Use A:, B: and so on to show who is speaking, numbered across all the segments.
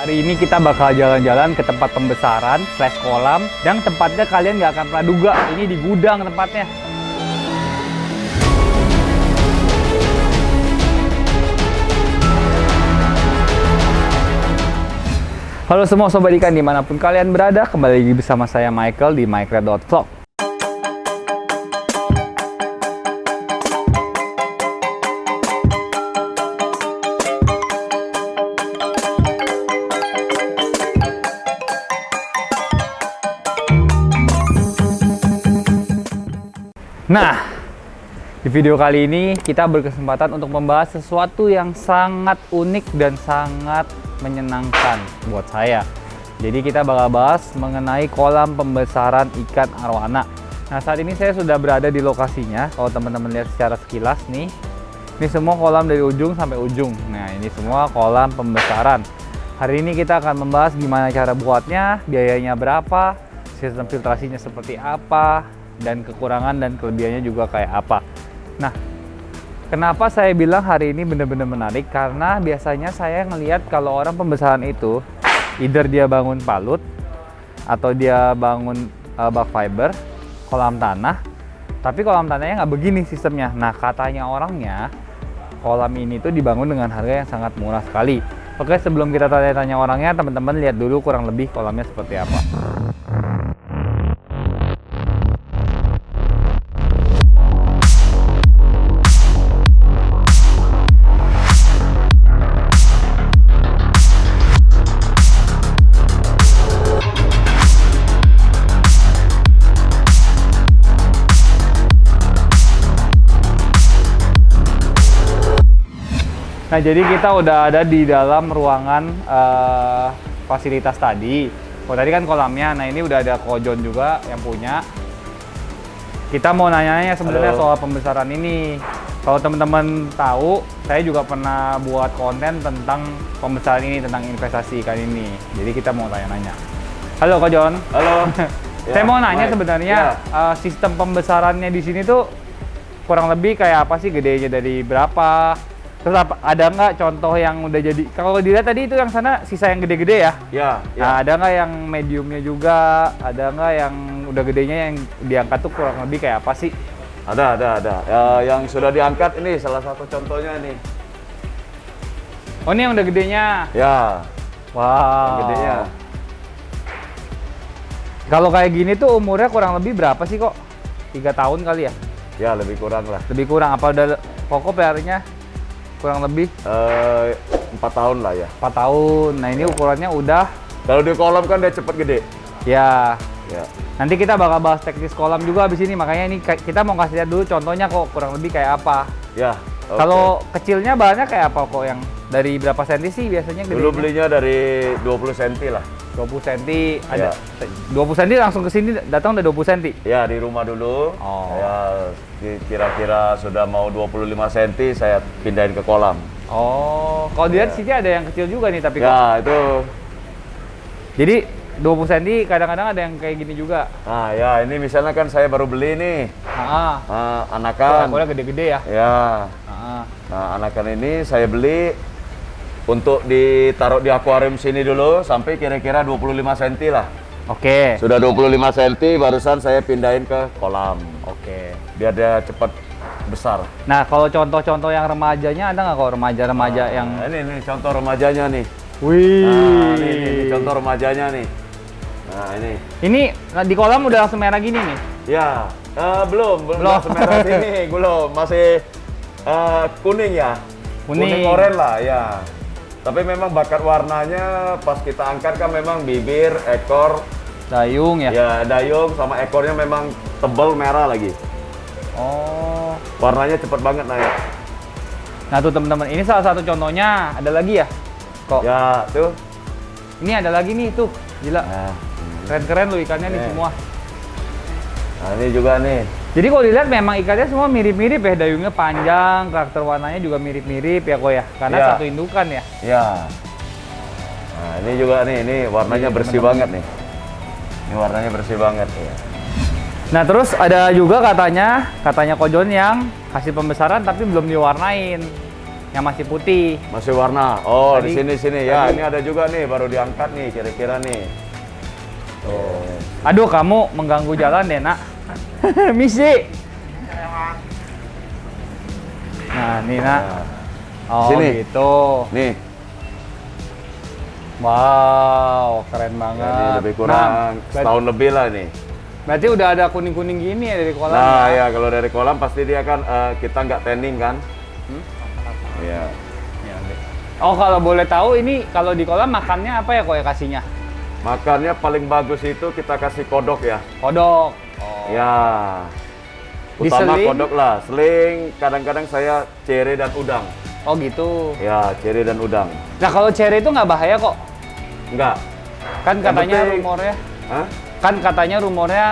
A: Hari ini kita bakal jalan-jalan ke tempat pembesaran slash kolam yang tempatnya kalian nggak akan pernah duga. Ini di gudang tempatnya. Halo semua sobat ikan dimanapun kalian berada, kembali lagi bersama saya Michael di micred.vlog. Nah, di video kali ini kita berkesempatan untuk membahas sesuatu yang sangat unik dan sangat menyenangkan buat saya. Jadi kita bakal bahas mengenai kolam pembesaran ikan arwana. Nah, saat ini saya sudah berada di lokasinya. Kalau teman-teman lihat secara sekilas nih, ini semua kolam dari ujung sampai ujung. Nah, ini semua kolam pembesaran. Hari ini kita akan membahas gimana cara buatnya, biayanya berapa, sistem filtrasinya seperti apa, dan kekurangan dan kelebihannya juga kayak apa. Nah, kenapa saya bilang hari ini benar-benar menarik? Karena biasanya saya ngelihat kalau orang pembesaran itu either dia bangun palut atau dia bangun bak fiber, kolam tanah. Tapi kolam tanahnya nggak begini sistemnya. Nah, katanya orangnya kolam ini tuh dibangun dengan harga yang sangat murah sekali. Oke, sebelum kita tanya-tanya orangnya, teman-teman lihat dulu kurang lebih kolamnya seperti apa. Nah, jadi kita udah ada di dalam ruangan fasilitas tadi. Oh, tadi kan kolamnya. Nah, ini udah ada Kojon juga yang punya. Kita mau nanya-nanya sebenarnya soal pembesaran ini. Kalau teman-teman tahu, saya juga pernah buat konten tentang pembesaran ini, tentang investasi ikan ini. Jadi kita mau tanya-nanya. Halo Kojon.
B: Halo.
A: Saya mau nanya sebenarnya sistem pembesarannya di sini tuh kurang lebih kayak apa sih, gedenya dari berapa? Terus ada nggak contoh yang udah jadi? Kalau dilihat tadi itu yang sana sisa yang gede-gede ya?
B: Ya.
A: Nah, ada nggak yang mediumnya juga? Ada nggak yang udah gedenya yang diangkat tuh kurang lebih kayak apa sih?
B: Ada. Yang sudah diangkat ini salah satu contohnya nih.
A: Oh, ini yang udah gedenya?
B: Ya.
A: Wow.
B: Yang gedenya.
A: Kalau kayak gini tuh umurnya kurang lebih berapa sih kok? 3 tahun kali ya?
B: Ya, lebih kurang lah.
A: Lebih kurang. Apa udah pokok PR-nya? Kurang lebih
B: 4 tahun lah ya.
A: 4 tahun. Nah, ini ukurannya udah.
B: Kalau di kolam kan dia cepet gede.
A: Ya.
B: Ya.
A: Nanti kita bakal bahas teknis kolam juga habis ini. Makanya ini kita mau kasih lihat dulu contohnya kok kurang lebih kayak apa.
B: Ya. Okay.
A: Kalau kecilnya bahannya kayak apa kok, yang dari berapa senti sih biasanya gedenya?
B: Dulu belinya dari 20 cm lah.
A: 20 cm ada.
B: Ya.
A: 20 cm langsung ke sini datang udah 20 cm.
B: Ya, di rumah dulu.
A: Oh.
B: Saya kira-kira sudah mau 25 cm saya pindahin ke kolam.
A: Oh, kalau dilihat sini ada yang kecil juga nih tapi kok.
B: Ya, itu.
A: Jadi 20 cm kadang-kadang ada yang kayak gini juga.
B: Nah, ya ini misalnya kan saya baru beli nih. Anakan.
A: Udah gede-gede ya.
B: Ya. Nah, anakan ini saya beli untuk ditaruh di akuarium sini dulu sampai kira-kira 25 cm lah.
A: Oke.
B: Sudah 25 cm barusan saya pindahin ke kolam.
A: Oke.
B: Biar dia cepat besar.
A: Nah, kalau contoh-contoh yang remajanya ada nggak kok remaja-remaja yang
B: ini contoh remajanya nih.
A: Wih.
B: Nah, ini contoh remajanya nih. Nah, ini.
A: Ini di kolam udah langsung merah gini nih.
B: Ya, belum semerah sini, belum, masih kuning ya. Kuning oranye lah ya. Tapi memang bakat warnanya pas kita angkat kan memang bibir, ekor,
A: dayung ya.
B: Ya, dayung sama ekornya memang tebal merah lagi.
A: Oh.
B: Warnanya cepet banget naik.
A: Nah, tuh teman-teman, ini salah satu contohnya. Ada lagi ya? Kok?
B: Ya, tuh.
A: Ini ada lagi nih tuh. Gila.
B: Nah,
A: keren-keren loh ikannya nih semua.
B: Nah, ini juga nih.
A: Jadi kalau dilihat memang ikannya semua mirip-mirip ya, dayungnya panjang, karakter warnanya juga mirip-mirip ya kok ya, karena satu indukan ya.
B: Ya. Nah, ini juga nih, ini warnanya bersih banget nih. Ini warnanya bersih banget ya.
A: Nah, terus ada juga katanya Kojon yang hasil pembesaran tapi belum diwarnain. yang masih putih.
B: Masih warna. Oh,
A: Tadi-
B: di sini ya. Ini ada juga nih, baru diangkat nih, kira-kira nih. Tuh.
A: Aduh, kamu mengganggu jalan deh, Nak. Misi. Nah, nih, Nak.
B: Nah,
A: Oh,
B: sini.
A: gitu.
B: nih.
A: Wow, keren banget.
B: Jadi lebih kurang setahun lebih lah nih.
A: Berarti udah ada kuning-kuning gini ya dari kolam?
B: Nah, ya kalau dari kolam pasti dia kan kita nggak tanning kan? Iya.
A: Ya, oke. Oh, kalau boleh tahu ini kalau di kolam makannya apa ya kok ya kasihnya?
B: Makannya paling bagus itu kita kasih kodok ya.
A: Kodok. Oh.
B: Ya. Utama
A: Diseling?
B: kodok lah. Seling kadang-kadang saya cere dan udang.
A: Oh gitu.
B: Ya, cere dan udang.
A: Nah kalau cere itu nggak bahaya kok?
B: Enggak.
A: Kan
B: Yang
A: katanya
B: penting-
A: rumornya,
B: Hah?
A: kan katanya rumornya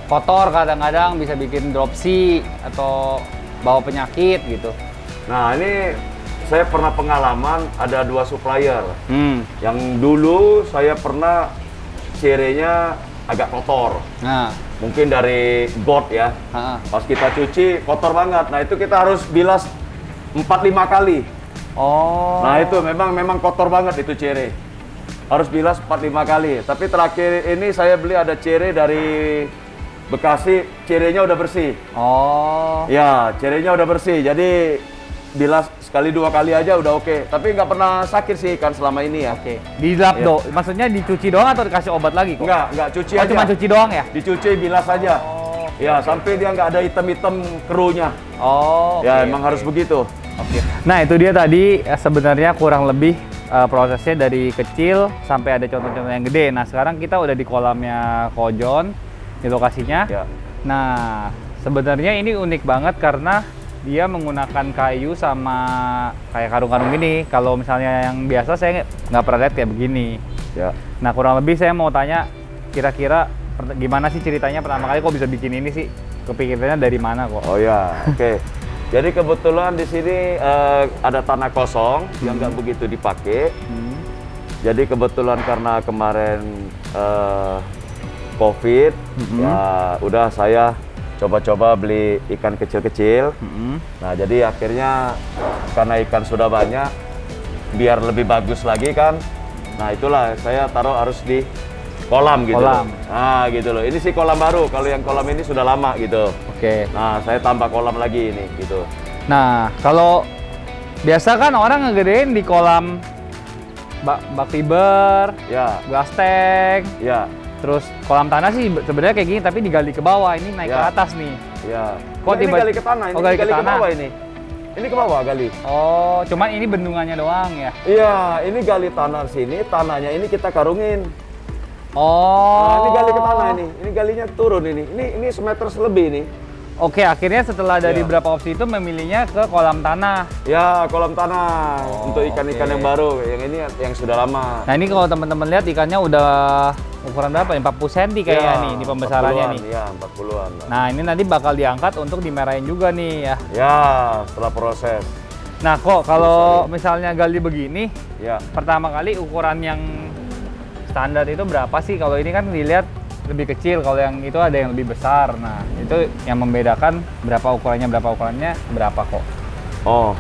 A: kotor kadang-kadang bisa bikin dropsy atau bawa penyakit gitu.
B: Nah, ini saya pernah pengalaman ada 2 supplier.
A: Hmm.
B: Yang dulu saya pernah cerenya agak kotor.
A: Nah.
B: Mungkin dari got ya.
A: Ha-ha.
B: Pas kita cuci kotor banget. Nah, itu kita harus bilas 4-5 kali.
A: Oh.
B: Nah, itu memang kotor banget itu cere. Harus bilas 4-5 kali. Tapi terakhir ini saya beli ada cere dari Bekasi, cerenya udah bersih.
A: Oh.
B: Ya, cerenya udah bersih. Jadi bilas sekali 2 kali aja udah oke. Tapi nggak pernah sakit sih ikan selama ini ya.
A: Oke. Dilap
B: Iya.
A: do. Maksudnya dicuci doang atau dikasih obat lagi kok?
B: Enggak cuci
A: Oh,
B: aja.
A: cuma cuci doang ya?
B: Dicuci bilas aja.
A: Oh.
B: Ya, sampai dia nggak ada hitam-hitam keruhnya.
A: Oh.
B: Ya,
A: oke,
B: emang
A: oke.
B: harus begitu.
A: Oke. Nah, itu dia tadi sebenarnya kurang lebih prosesnya dari kecil sampai ada contoh-contoh yang gede. Nah, sekarang kita udah di kolamnya Kojon di lokasinya.
B: Ya.
A: Nah, sebenarnya ini unik banget karena dia menggunakan kayu sama kayak karung-karung gini. Kalau misalnya yang biasa saya nggak pernah lihat kayak begini.
B: Ya.
A: Nah, kurang lebih saya mau tanya kira-kira gimana sih ceritanya pertama kali kok bisa bikin ini sih? Kepikirannya dari mana kok?
B: Oh ya, oke. Jadi kebetulan di sini ada tanah kosong yang nggak begitu dipakai.
A: Hmm.
B: Jadi kebetulan karena kemarin COVID, ya udah saya coba-coba beli ikan kecil-kecil.
A: Hmm.
B: Nah, jadi akhirnya karena ikan sudah banyak, biar lebih bagus lagi kan. Nah, itulah saya taruh harus di kolam gitu.
A: Kolam.
B: Loh. Nah, gitu loh. Ini sih kolam baru. Kalau yang kolam ini sudah lama gitu.
A: Oke.
B: Nah, saya tambah kolam lagi ini gitu.
A: Nah, kalau biasa kan orang ngegedein di kolam bak fiber,
B: Ya,
A: gas tank,
B: ya,
A: terus kolam tanah sih sebenarnya kayak gini tapi digali ke bawah, ini naik ke
B: Ya.
A: atas nih.
B: ya.
A: Kok
B: Nah, ini
A: tiba-
B: gali ke tanah, ini
A: Oh, gali ke
B: gali ke
A: tanah.
B: bawah ini. Ini ke bawah gali.
A: Oh, cuman ini bendungannya doang ya?
B: Iya, ini gali tanah sini, tanahnya ini kita karungin.
A: Oh.
B: Nah, ini gali ke tanah ini. Ini galinya turun ini. Ini semeter lebih ini.
A: Oke, akhirnya setelah dari
B: Ya.
A: berapa opsi itu memilihnya ke kolam tanah.
B: Ya, kolam tanah
A: Oh,
B: untuk ikan-ikan
A: oke.
B: yang baru. Yang ini yang sudah lama.
A: Nah, ini kalau teman-teman lihat ikannya udah ukuran berapa nih? 40 cm kayaknya
B: Ya,
A: nih di pembesarannya
B: 40-an,
A: nih.
B: Ya, 40-an. lah.
A: Nah, ini nanti bakal diangkat untuk dimerahin juga nih ya.
B: Ya, setelah proses.
A: Nah, kok kalau misalnya gali begini,
B: Ya.
A: pertama kali ukuran yang standar itu berapa sih? Kalau ini kan dilihat lebih kecil, kalau yang itu ada yang lebih besar. Nah, itu yang membedakan berapa ukurannya berapa kok.
B: Oh,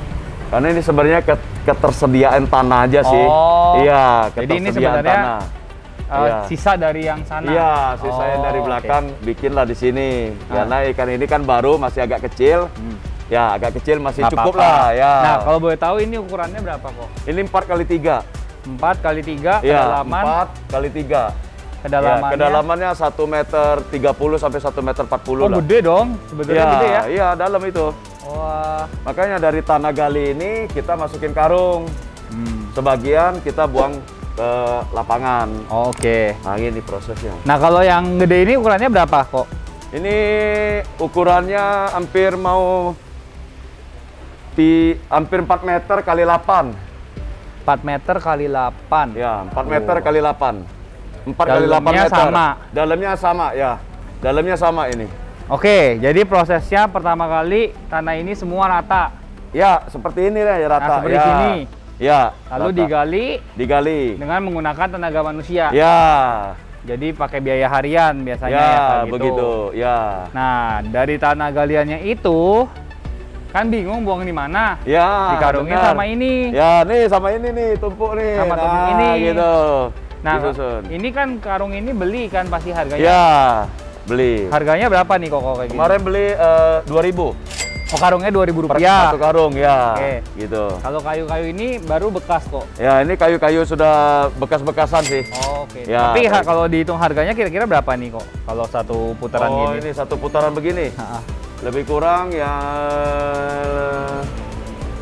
B: karena ini sebenarnya ketersediaan tanah aja sih.
A: Oh,
B: Iya,
A: jadi ini
B: ketersediaan
A: sebenarnya,
B: tanah. Iya.
A: Sisa dari yang sana.
B: Iya, sisanya
A: Oh,
B: dari
A: oke.
B: belakang bikinlah di sini.
A: Ah.
B: Karena ikan ini kan baru, masih agak kecil.
A: Hmm.
B: Ya, agak kecil masih
A: Nggak
B: cukup
A: apa-apa.
B: lah. Ya.
A: Nah, kalau boleh tahu ini ukurannya berapa kok?
B: Ini 4x3.
A: 4 kali 3
B: Iya,
A: kedalaman.
B: 4x3.
A: Kedalamannya.
B: Ya, kedalamannya 1 meter 30 sampai 1 meter 40
A: Oh,
B: lah.
A: gede dong. Sebenarnya gede ya.
B: Iya, dalam itu.
A: Wah.
B: Makanya dari tanah gali ini kita masukin karung. Sebagian kita buang ke lapangan.
A: Oke.
B: Nah, ini prosesnya.
A: Nah, kalau yang gede ini ukurannya berapa kok?
B: Ini ukurannya hampir mau hampir 4 meter kali 8.
A: 4 meter kali 8.
B: Ya, 4 meter kali 8. 4 kali 8
A: Dalamnya
B: meter.
A: sama.
B: Dalamnya sama, ya. Dalamnya sama ini.
A: Oke, jadi prosesnya pertama kali tanah ini semua rata.
B: Ya, seperti ini ya rata.
A: Nah, seperti
B: ya.
A: sini.
B: Ya.
A: Lalu
B: rata.
A: digali
B: Digali.
A: dengan menggunakan tenaga manusia.
B: Ya.
A: Jadi pakai biaya harian biasanya
B: Ya,
A: ya kayak gitu.
B: begitu. Ya.
A: Nah, dari tanah galiannya itu kan bingung buang di mana.
B: Ya,
A: Dikarungin
B: benar.
A: sama ini.
B: Ya, nih sama ini nih, tumpuk nih.
A: Sama tumpuk ini.
B: Gitu.
A: Nah,
B: Disusun.
A: ini kan karung ini beli kan pasti harganya.
B: Ya, beli.
A: Harganya berapa nih kok kayak gini?
B: Kemarin beli 2.000
A: Oh, karungnya
B: per
A: Rp2.000.
B: satu karung ya.
A: Oke.
B: Gitu.
A: Kalau kayu-kayu ini baru bekas kok.
B: Ya, ini kayu-kayu sudah bekas-bekasan sih.
A: Oh, oke.
B: Ya,
A: Tapi
B: baik.
A: kalau dihitung harganya kira-kira berapa nih kok? Kalau satu putaran
B: Oh,
A: gini.
B: ini satu putaran begini.
A: Ha-ha.
B: Lebih kurang ya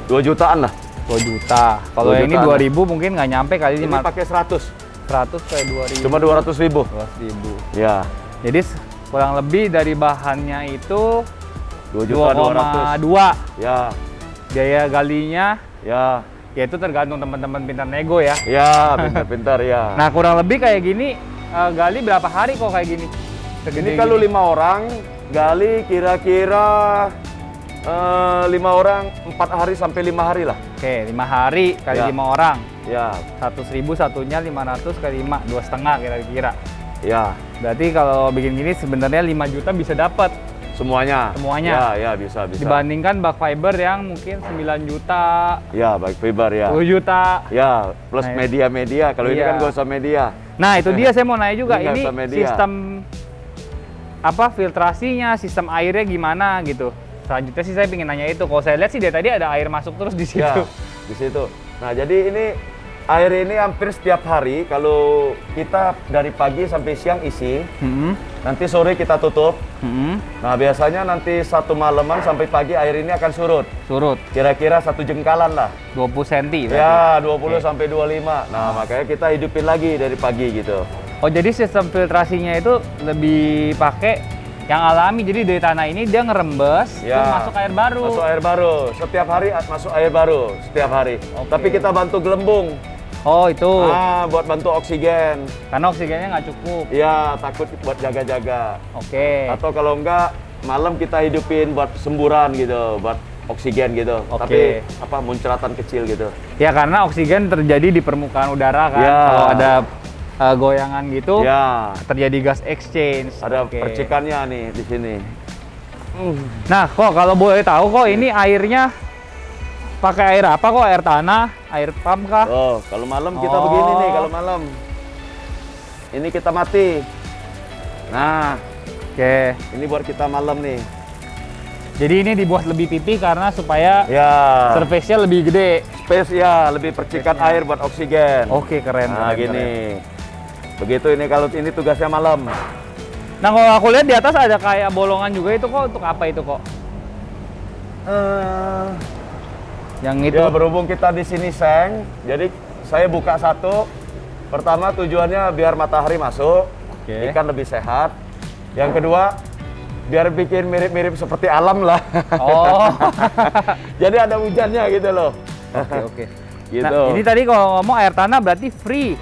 B: 2 jutaan lah.
A: 2 juta. Kalau
B: 2
A: yang ini
B: jutaan.
A: 2.000 mungkin nggak nyampe kali
B: Ini
A: 500
B: pakai 100.
A: kayak 2.000.
B: Cuma 200.000.
A: 200.000.
B: Ya,
A: Jadi kurang lebih dari bahannya itu
B: 2.200.000.
A: 2,2.
B: Ya,
A: Biaya galinya
B: ya,
A: ya itu tergantung teman-teman pintar nego ya.
B: ya, pintar-pintar ya.
A: Nah, kurang lebih kayak gini gali berapa hari kok kayak gini? Segede
B: Ini kalau
A: gini.
B: 5 orang gali kira-kira 5 orang 4 hari sampai 5 hari lah.
A: Oke, 5 hari kali
B: Ya.
A: 5 orang.
B: Ya,
A: 100.000 satunya 500 kali 5, 2,5 kira-kira.
B: ya,
A: Berarti kalau bikin gini sebenarnya 5 juta bisa dapat
B: semuanya.
A: Semuanya.
B: Ya, ya, bisa, bisa.
A: dibandingkan bak fiber yang mungkin 9 juta,
B: Ya, baik fiber ya.
A: 10 juta.
B: Ya, plus
A: Nah,
B: media-media. Kalau ini
A: iya.
B: kan gak usah media.
A: Nah, itu dia saya mau nanya juga
B: Ini nggak
A: ini
B: usah media.
A: sistem apa filtrasinya, sistem airnya gimana gitu. Selanjutnya sih saya ingin nanya itu. Kalau saya lihat sih dari tadi ada air masuk terus di situ.
B: Ya, di situ. Nah, jadi ini air ini hampir setiap hari. Kalau kita dari pagi sampai siang isi,
A: Hmm,
B: nanti sore kita tutup.
A: hmm,
B: Nah, biasanya nanti 1 malaman sampai pagi air ini akan surut.
A: surut
B: Kira-kira 1 jengkalan lah.
A: 20 cm berarti.
B: Ya, 20
A: Oke.
B: sampai 25. Nah, makanya kita hidupin lagi dari pagi gitu.
A: Oh, jadi sistem filtrasinya itu lebih pakai yang alami. Jadi dari tanah ini dia ngerembes,
B: Ya.
A: terus masuk air baru.
B: Masuk air baru. Setiap hari masuk air baru. Setiap hari.
A: Oke.
B: Tapi kita bantu gelembung.
A: Oh, itu.
B: Buat bantu oksigen.
A: Karena oksigennya nggak cukup.
B: Ya, takut buat jaga-jaga.
A: Oke.
B: Atau kalau enggak, malam kita hidupin buat semburan gitu, buat oksigen gitu.
A: Oke.
B: Tapi apa muncratan kecil gitu.
A: Ya, karena oksigen terjadi di permukaan udara kan.
B: Ya.
A: Kalau ada goyangan gitu,
B: Ya,
A: terjadi gas exchange.
B: ada
A: Oke.
B: percikannya nih di sini.
A: Nah, kok kalau boleh tahu kok ini airnya pakai air apa kok? Air tanah, air pump kah?
B: Oh, kalau malam kita
A: Oh.
B: begini nih, kalau malam. Ini kita mati. Nah,
A: Oke.
B: ini buat kita malam nih.
A: Jadi ini dibuat lebih pipih karena supaya
B: Ya,
A: surface-nya lebih gede.
B: space ya, lebih percikan
A: Space-nya.
B: air buat oksigen.
A: Oke, keren.
B: Nah,
A: keren,
B: gini.
A: keren.
B: Begitu ini kalau ini tugasnya malam.
A: Nah, kalau aku lihat di atas ada kayak bolongan juga itu kok, untuk apa itu kok? Yang itu.
B: Ya, berhubung kita di sini seng, jadi saya buka satu. Pertama tujuannya biar matahari masuk,
A: Oke.
B: ikan lebih sehat. Yang kedua, biar bikin mirip-mirip seperti alam lah.
A: Oh.
B: Jadi ada hujannya gitu loh.
A: Oke, oke.
B: Gitu.
A: Nah, ini tadi kalau ngomong air tanah berarti free.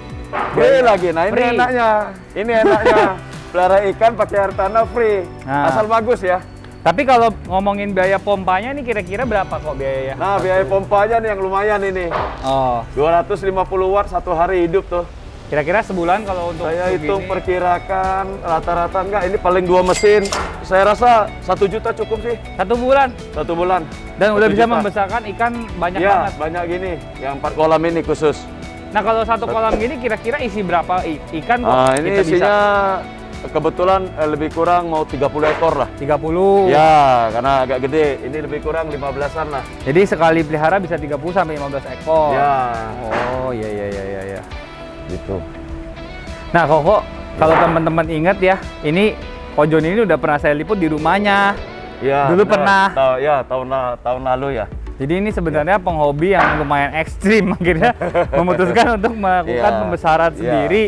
B: Free lagi. Nah, ini
A: Free.
B: enaknya. Ini enaknya. Pelihara ikan pakai air tanah free.
A: Nah.
B: Asal bagus ya.
A: Tapi kalau ngomongin biaya pompanya nih kira-kira berapa kok biaya?
B: Nah, biaya pompanya nih yang lumayan ini.
A: Oh,
B: 250 watt satu hari hidup tuh.
A: kira-kira sebulan kalau untuk
B: Saya
A: segini?
B: hitung perkirakan rata-rata enggak, ini paling 2 mesin. Saya rasa 1 juta cukup sih,
A: 1 bulan
B: 1 bulan.
A: dan
B: 1
A: udah bisa
B: juta.
A: membesarkan ikan banyak
B: Ya,
A: banget.
B: banyak gini, yang 4 kolam ini khusus.
A: Nah, kalau satu kolam gini kira-kira isi berapa ikan kok?
B: Ini
A: kita bisa?
B: isinya kebetulan lebih kurang mau 30 ekor lah.
A: 30.
B: Ya, karena agak gede. Ini lebih kurang 15-an lah.
A: Jadi sekali pelihara bisa 30 sampai 15 ekor.
B: Ya,
A: Oh, iya iya iya iya iya.
B: gitu.
A: Nah, kok kalau teman-teman ingat ya, ini Kojon ini udah pernah saya liput di rumahnya.
B: Ya,
A: Dulu
B: benar.
A: pernah.
B: Tahun lalu ya.
A: Jadi ini sebenarnya penghobi yang lumayan ekstrim, akhirnya memutuskan untuk melakukan
B: Iya,
A: pembesaran
B: iya.
A: sendiri.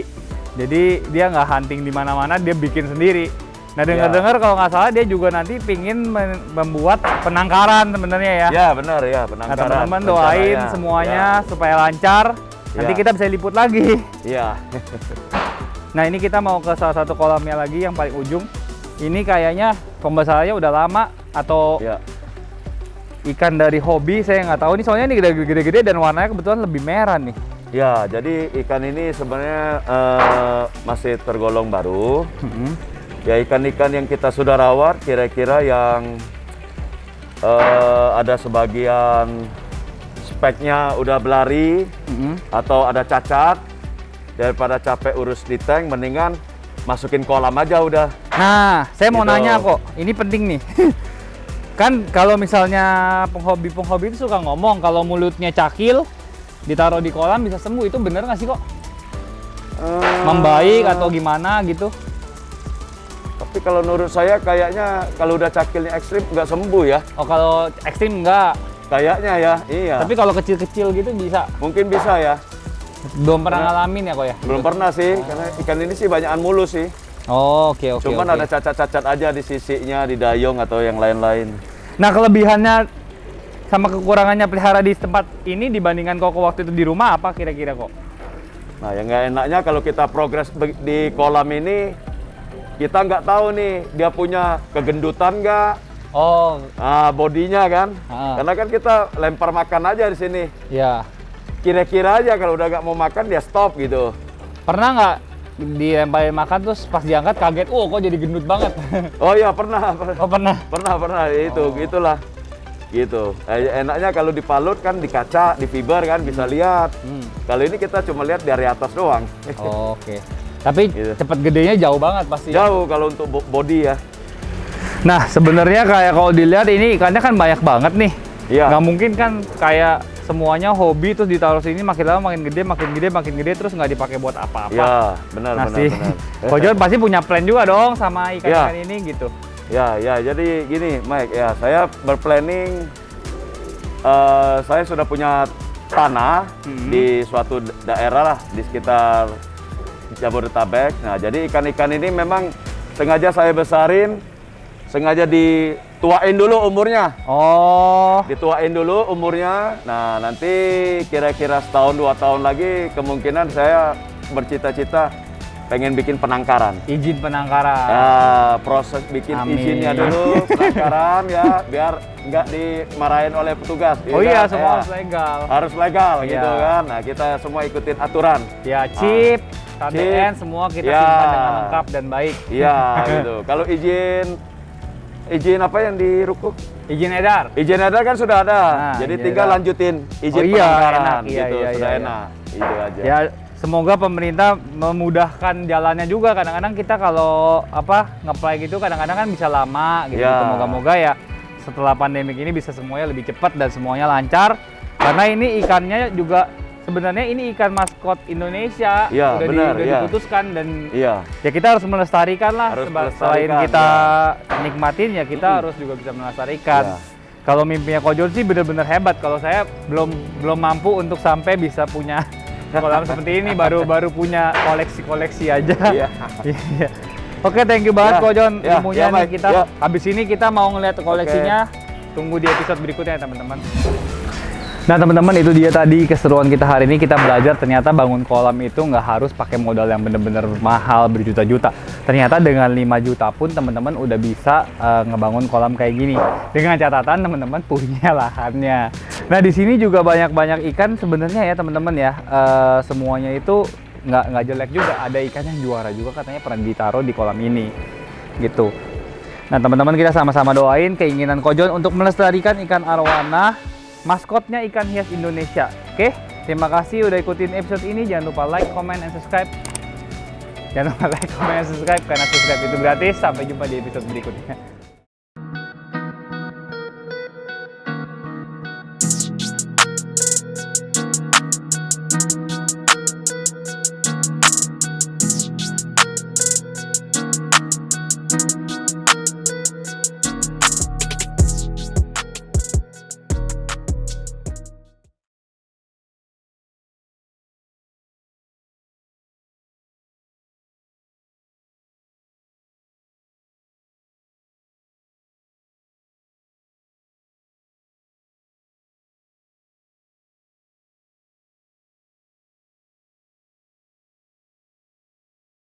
A: Jadi dia nggak hunting di mana-mana, dia bikin sendiri. Nah,
B: Iya.
A: dengar-dengar kalau nggak salah dia juga nanti pingin membuat penangkaran sebenarnya ya.
B: Ya, benar ya,
A: Nah,
B: penangkaran.
A: teman-teman doain
B: rencananya.
A: semuanya supaya lancar. Nanti
B: Ya.
A: kita bisa liput lagi.
B: Ya.
A: Nah, ini kita mau ke salah satu kolamnya lagi yang paling ujung. Ini kayaknya pembesarannya udah lama atau
B: Ya.
A: ikan dari hobi, saya nggak tahu nih. Soalnya ini gede-gede dan warnanya kebetulan lebih merah nih.
B: Ya, jadi ikan ini sebenarnya masih tergolong baru. Ya, ikan-ikan yang kita sudah rawat kira-kira yang ada sebagian speknya udah belari atau ada cacat, daripada capek urus di tank, mendingan masukin kolam aja udah.
A: Nah, saya mau
B: Gitu.
A: nanya kok, ini penting nih. Kan kalau misalnya penghobi itu suka ngomong kalau mulutnya cakil, ditaruh di kolam bisa sembuh, itu bener nggak sih kok? Membaik atau gimana gitu?
B: Tapi kalau menurut saya kayaknya kalau udah cakilnya ekstrim nggak sembuh ya.
A: Oh, kalau ekstrim enggak.
B: Kayaknya ya, iya.
A: Tapi kalau kecil-kecil gitu bisa.
B: Mungkin bisa ya.
A: Belum pernah ngalamin ya kok ya?
B: Belum pernah sih, karena ikan ini sih banyakan mulus sih.
A: Oh, oke.
B: Cuman ada cacat-cacat aja di sisinya, di dayung atau yang lain-lain.
A: Nah, kelebihannya sama kekurangannya pelihara di tempat ini dibandingkan kok waktu itu di rumah apa kira-kira kok?
B: Nah, yang nggak enaknya kalau kita progres di kolam ini, kita nggak tahu nih dia punya kegendutan nggak,
A: Oh,
B: bodinya kan. Karena kan kita lempar makan aja di sini.
A: ya.
B: Kira-kira aja kalau udah nggak mau makan dia stop gitu.
A: Pernah nggak dilemparin makan terus pas diangkat kaget, oh kok jadi gendut banget?
B: Oh iya pernah.
A: Oh pernah?
B: Pernah itu gitulah. Gitu. Enaknya kalau dipalut kan di kaca, di fiber kan bisa lihat. Kalau ini kita cuma lihat dari atas doang.
A: Oh, oke. Tapi
B: Gitu.
A: cepet gedenya jauh banget pasti.
B: Jauh kalau untuk body ya.
A: Nah, sebenarnya kayak kalau dilihat ini ikannya kan banyak banget nih.
B: Iya.
A: Nggak mungkin kan kayak semuanya hobi terus ditaruh sini makin lama makin gede terus nggak dipakai buat apa-apa.
B: Ya, benar.
A: Nah, si Kojon pasti punya plan juga dong sama ikan-ikan ini gitu.
B: Ya, jadi gini Mike, ya saya berplanning, saya sudah punya tanah di suatu daerah lah di sekitar Jabodetabek. Nah, jadi ikan-ikan ini memang sengaja saya besarin, sengaja dituain dulu umurnya.
A: Oh,
B: Dituain dulu umurnya. Nah, nanti kira-kira setahun 2 tahun lagi kemungkinan saya bercita-cita pengen bikin penangkaran.
A: izin penangkaran.
B: Ya, proses bikin
A: Amin.
B: izinnya dulu, penangkaran ya, biar nggak dimarahin oleh petugas.
A: Oh iya,
B: kan?
A: semua
B: Ya,
A: harus legal.
B: harus legal
A: Iya.
B: gitu kan. Nah, kita semua ikutin aturan.
A: Ya, chip, KDN, semua kita
B: Ya.
A: simpan dengan lengkap dan baik.
B: Iya, gitu. Kalau izin apa yang di ruko?
A: Izin edar.
B: Izin edar kan sudah ada.
A: Nah,
B: Jadi
A: izin
B: tinggal
A: edar.
B: lanjutin izin
A: Oh iya,
B: penangkaran
A: enak. Iya,
B: gitu,
A: iya,
B: sudah
A: iya,
B: enak. Itu aja.
A: Ya, semoga pemerintah memudahkan jalannya juga. Kadang-kadang kita kalau nge-apply gitu kadang-kadang kan bisa lama gitu.
B: Ya.
A: Semoga-moga ya setelah pandemik ini bisa semuanya lebih cepat dan semuanya lancar. Karena ini ikannya juga sebenarnya ini ikan maskot Indonesia.
B: Iya,
A: udah
B: benar,
A: udah
B: iya.
A: diputuskan dan
B: Iya.
A: ya kita harus melestarikan lah.
B: Harus
A: Selain
B: melestarikan,
A: kita nikmatin ya kita harus juga bisa melestarikan.
B: Iya.
A: Kalau mimpinya Kojon sih bener-bener hebat. Kalau saya belum mampu untuk sampai bisa punya kolam seperti ini, baru punya koleksi aja.
B: Iya.
A: Iya. Oke, thank you banget
B: Ya,
A: Kojon
B: ya,
A: ilmunya
B: ya,
A: nih
B: Mike.
A: kita.
B: Ya.
A: Habis ini kita mau ngeliat koleksinya. Tunggu di episode berikutnya ya teman-teman. Nah teman-teman, itu dia tadi keseruan kita hari ini. Kita belajar ternyata bangun kolam itu nggak harus pakai modal yang bener-bener mahal berjuta-juta. Ternyata dengan 5 juta pun teman-teman udah bisa ngebangun kolam kayak gini. Dengan catatan teman-teman punya lahannya. Nah di sini juga banyak-banyak ikan sebenarnya ya teman-teman ya. Semuanya itu nggak jelek juga. Ada ikan yang juara juga katanya pernah ditaruh di kolam ini gitu. Nah teman-teman, kita sama-sama doain keinginan Kojon untuk melestarikan ikan arwana, maskotnya ikan hias Indonesia. Oke, terima kasih udah ikutin episode ini. Jangan lupa like, comment, and subscribe. Jangan lupa like, comment, and subscribe karena subscribe itu gratis. Sampai jumpa di episode berikutnya.